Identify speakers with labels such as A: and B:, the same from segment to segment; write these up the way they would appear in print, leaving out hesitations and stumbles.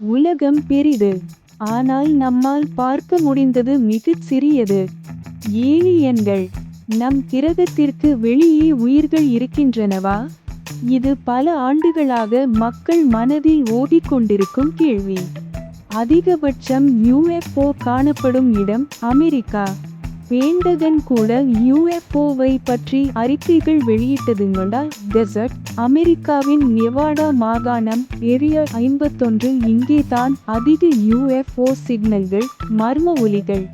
A: உலகம் பெரிது. ஆனால் நம்மால் பார்க்க முடிந்தது மிகச் சிறியது. ஏலியன்கள். நம் கிரகத்திற்கு வெளியே உயிர்கள் இருக்கின்றனவா? இது பல ஆண்டுகளாக மக்கள் மனதில் ஓடிக்கொண்டிருக்கும் கேள்வி. அதிகபட்சம் UFO காணப்படும் இடம் அமெரிக்கா. பென்டகன் கூட UFOவை பற்றி அறிக்கைகள் வெளியிட்டதுங்கடா. டெசர்ட். அமெரிக்காவின் நெவாடா மாகாணம் ஏரியா 51 இங்கே தான் அதிக UFO சிக்னல்கள், மர்ம ஒலிகள்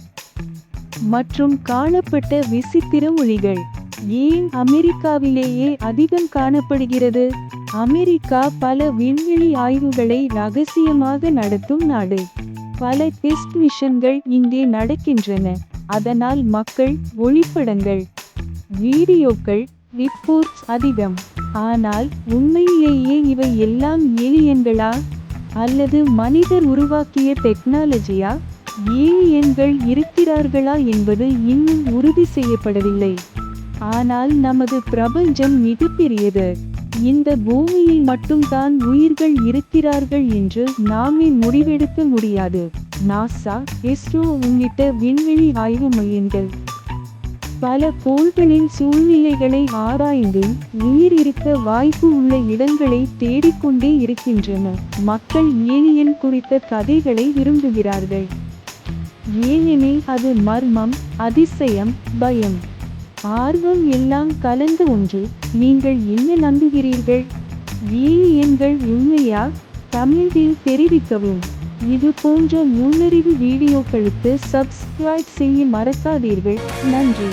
A: மற்றும் காணப்பட்ட விசித்திர ஒலிகள். ஏன் அமெரிக்காவிலேயே அதிகம் காணப்படுகிறது? அமெரிக்கா பல விண்வெளி ஆய்வுகளை ரகசியமாக நடத்தும் நாடு. பல டெஸ்ட் மிஷன்கள் இங்கே நடக்கின்றன. அதனால் மக்கள், ஒளிப்படங்கள், வீடியோக்கள், ரிப்போர்ட்ஸ் அதிகம். ஆனால் உண்மையிலேயே இவை எல்லாம் ஏலியன்களா? அல்லது மனிதர் உருவாக்கிய டெக்னாலஜியா? ஏலியன்கள் இருக்கிறார்களா என்பது இன்னும் உறுதி செய்யப்படவில்லை. ஆனால் நமது பிரபஞ்சம் மிகப்பெரியது. இந்த பூமியில் மட்டும்தான் உயிர்கள் இருக்கிறார்கள் என்று நாமே முடிவெடுக்க முடியாது. நாசா, இஸ்ரோ உள்ளிட்ட விண்வெளி ஆய்வு மையங்கள் பல கோள்களின் சூழ்நிலைகளை ஆராய்ந்து உயிர் இருக்க வாய்ப்பு உள்ள இடங்களை தேடிக்கொண்டே இருக்கின்றன. மக்கள் ஏலியன் குறித்த கதைகளை விரும்புகிறார்கள். ஏனெனில் அது மர்மம், அதிசயம், பயம், ஆர்வம் எல்லாம் கலந்த ஒன்று. நீங்கள் என்ன நம்புகிறீர்கள்? ஏலியன்கள் உண்மையா? கமெண்டில் தெரிவிக்கவும். இது போன்ற நுண்ணறிவு வீடியோக்களுக்கு சப்ஸ்கிரைப் செய்ய மறக்காதீர்கள். நன்றி.